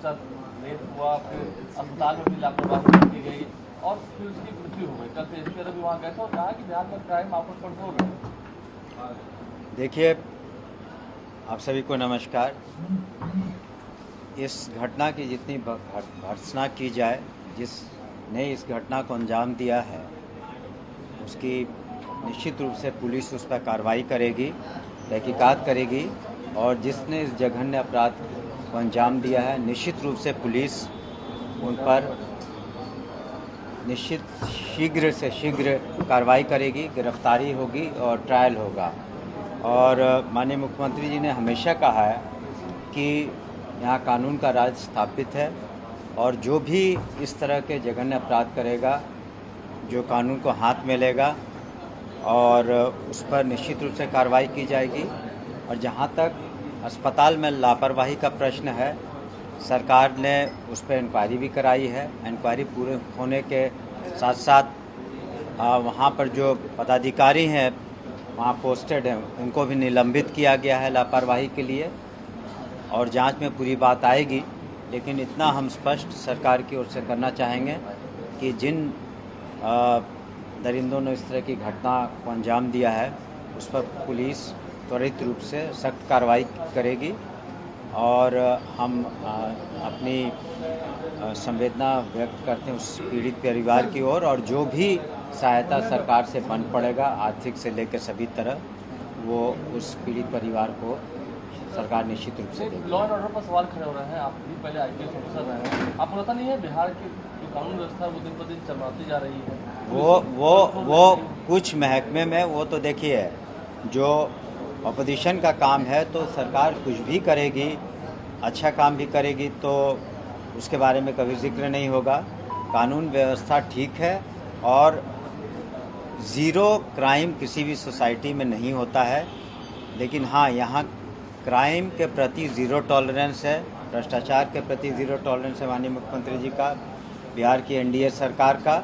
प्रतिशत रेप हुआ, फिर अस्पताल में भी लापरवाही की गई और फिर उसकी मृत्यु हो गई। कल पेशेवर भी वहाँ गए थे और कहा कि बिहार में क्राइम आप कंट्रोल है। देखिए, आप सभी को नमस्कार। इस घटना की जितनी भर्त्सना की जाए, जिसने इस घटना को अंजाम दिया है, उसकी निश्चित रूप से पुलिस उस पर कार्रवाई करेगी, तहकीकात करेगी और जिसने इस जघन्य अपराध को अंजाम दिया है, निश्चित रूप से पुलिस उन पर निश्चित शीघ्र से शीघ्र कार्रवाई करेगी, गिरफ्तारी होगी और ट्रायल होगा। और माननीय मुख्यमंत्री जी ने हमेशा कहा है कि यहाँ कानून का राज स्थापित है और जो भी इस तरह के जघन्य अपराध करेगा, जो कानून को हाथ में लेगा और उस पर निश्चित रूप से कार्रवाई की जाएगी। और जहाँ तक अस्पताल में लापरवाही का प्रश्न है, सरकार ने उस पर इंक्वायरी भी कराई है। इंक्वायरी पूरे होने के साथ साथ वहाँ पर जो पदाधिकारी हैं वहाँ पोस्टेड हैं, उनको भी निलंबित किया गया है लापरवाही के लिए और जांच में पूरी बात आएगी। लेकिन इतना हम स्पष्ट सरकार की ओर से करना चाहेंगे कि जिन दरिंदों ने इस तरह की घटना को अंजाम दिया है, उस पर पुलिस त्वरित रूप से सख्त कार्रवाई करेगी और हम अपनी संवेदना व्यक्त करते हैं उस पीड़ित परिवार की ओर और जो भी सहायता सरकार से बन पड़ेगा, आर्थिक से लेकर सभी तरह, वो उस पीड़ित परिवार को सरकार निश्चित रूप से देगी। लॉ एंड ऑर्डर पर सवाल खड़े हो रहे हैं। आप भी पहले आईपीएस ऑफिसर रहे हैं, आपको पता नहीं है बिहार की जो कानून व्यवस्था है वो दिन पर दिन चरमराती जा रही है। वो कुछ महकमे में वो तो देखिए, जो अपोजिशन का काम है तो सरकार कुछ भी करेगी, अच्छा काम भी करेगी तो उसके बारे में कभी जिक्र नहीं होगा। कानून व्यवस्था ठीक है और ज़ीरो क्राइम किसी भी सोसाइटी में नहीं होता है, लेकिन हाँ, यहाँ क्राइम के प्रति ज़ीरो टॉलरेंस है, भ्रष्टाचार के प्रति ज़ीरो टॉलरेंस है माननीय मुख्यमंत्री जी का, बिहार की एनडीए सरकार का।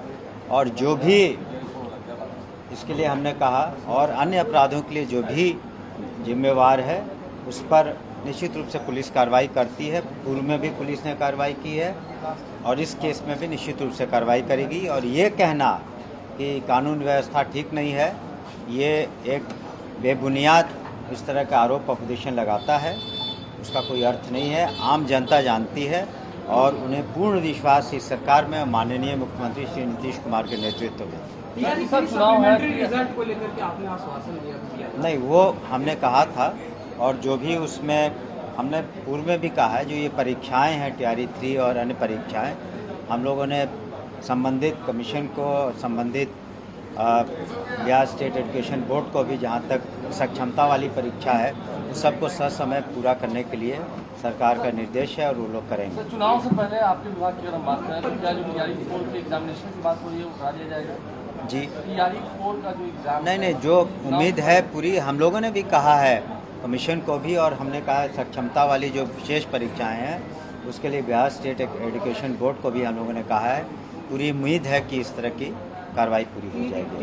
और जो भी इसके लिए हमने कहा और अन्य अपराधों के लिए जो भी जिम्मेवार है, उस पर निश्चित रूप से पुलिस कार्रवाई करती है। पूर्व में भी पुलिस ने कार्रवाई की है और इस केस में भी निश्चित रूप से कार्रवाई करेगी। और ये कहना कि कानून व्यवस्था ठीक नहीं है, ये एक बेबुनियाद इस तरह का आरोप अपोजिशन लगाता है, उसका कोई अर्थ नहीं है। आम जनता जानती है और उन्हें पूर्ण विश्वास इस सरकार में माननीय मुख्यमंत्री श्री नीतीश कुमार के नेतृत्व में। रिजल्ट को लेकर के आपने आश्वासन दिया? नहीं, वो हमने कहा था और जो भी उसमें हमने पूर्व में भी कहा है, जो ये परीक्षाएं हैं TRE 3 और अन्य परीक्षाएं, हम लोगों ने संबंधित कमीशन को, संबंधित बिहार स्टेट एजुकेशन बोर्ड को भी, जहां तक सक्षमता वाली परीक्षा है, उस सबको ससमय पूरा करने के लिए सरकार का निर्देश है और वो लोग करेंगे। तो चुनाव से पहले आपके विभाग की अगर हम बात करें तो क्या जो TRE 4 के एग्जामिनेशन की बात हो रही है वो करा दिया जाएगा? जी, TRE 4 का जो एग्जाम नहीं, जो उम्मीद है पूरी, हम लोगों ने भी कहा है कमीशन को भी, और हमने कहा है सक्षमता वाली जो विशेष परीक्षाएं हैं उसके लिए बिहार स्टेट एजुकेशन बोर्ड को भी हम लोगों ने कहा है। पूरी उम्मीद है कि इस तरह की कार्रवाई पूरी हो जाएगी।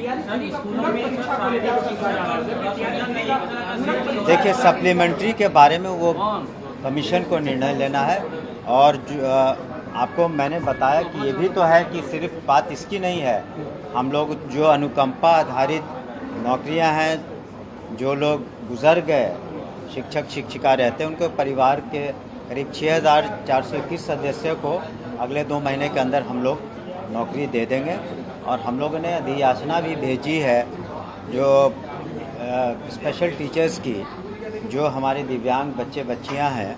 देखिए, सप्लीमेंट्री के बारे में वो कमीशन को निर्णय लेना है और आपको मैंने बताया कि ये भी तो है कि सिर्फ बात इसकी नहीं है। हम लोग जो अनुकंपा आधारित नौकरियां हैं, जो लोग गुजर गए, शिक्षक शिक्षिका रहते हैं, उनके परिवार के करीब 6421 सदस्यों को अगले 2 महीने के अंदर हम लोग नौकरी दे देंगे। और हम लोगों ने अधियाचना भी भेजी है जो स्पेशल टीचर्स की, जो हमारे दिव्यांग बच्चे बच्चियां हैं,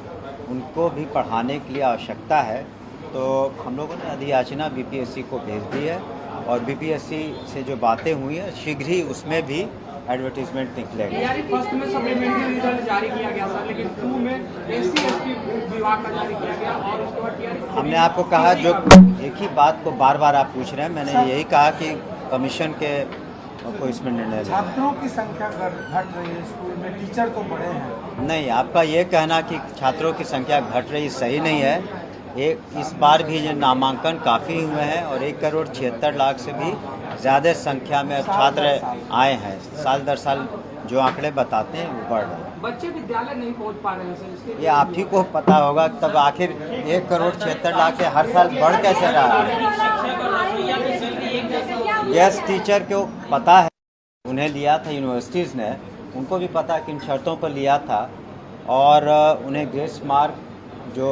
उनको भी पढ़ाने के लिए आवश्यकता है। तो हम लोगों ने अधियाचना BPSC को भेज दी है और BPSC से जो बातें हुई हैं, शीघ्र ही उसमें भी एडवर्टीजमेंट निकलेगा। फर्स्ट में सप्लीमेंट्री रिजल्ट जारी किया गया था, लेकिन 2 में SC/ST विभाग का जारी किया गया और उसके बाद TRE। हमने आपको कहा, जो एक ही बात को बार बार आप पूछ रहे हैं, मैंने यही कहा कि कमीशन के को इसमें निर्णय लेना। छात्रों की संख्या घट रही है स्कूल में, टीचर तो बड़े हैं। नहीं, आपका ये कहना कि छात्रों की संख्या घट रही सही नहीं है। इस बार भी जो नामांकन काफ़ी हुए हैं और 1,76,00,000 से भी ज़्यादा संख्या में छात्र आए हैं। साल दर साल जो आंकड़े बताते हैं वो बढ़ रहे हैं। बच्चे विद्यालय नहीं पहुंच पा रहे हैं सर, इसके ये आप ही को पता होगा, तब आखिर 1,76,00,000 से हर साल बढ़ कैसे रहा है। गेस्ट टीचर को पता है, उन्हें लिया था यूनिवर्सिटीज़ ने, उनको भी पता किन शर्तों पर लिया था, और उन्हें ग्रेस मार्क जो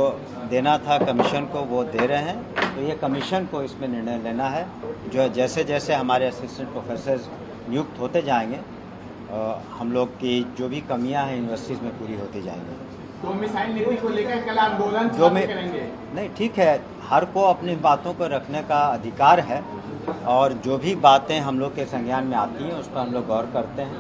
देना था कमीशन को वो दे रहे हैं। तो ये कमीशन को इसमें निर्णय लेना है, जो जैसे जैसे हमारे असिस्टेंट प्रोफेसर नियुक्त होते जाएंगे हम लोग की जो भी कमियां हैं यूनिवर्सिटीज़ में पूरी होती जाएंगी। तो मिसाइल नीति को लेकर कल आंदोलन जो में करेंगे? नहीं, ठीक है, हर को अपनी बातों को रखने का अधिकार है, और जो भी बातें हम लोग के संज्ञान में आती हैं उस पर हम लोग गौर करते हैं।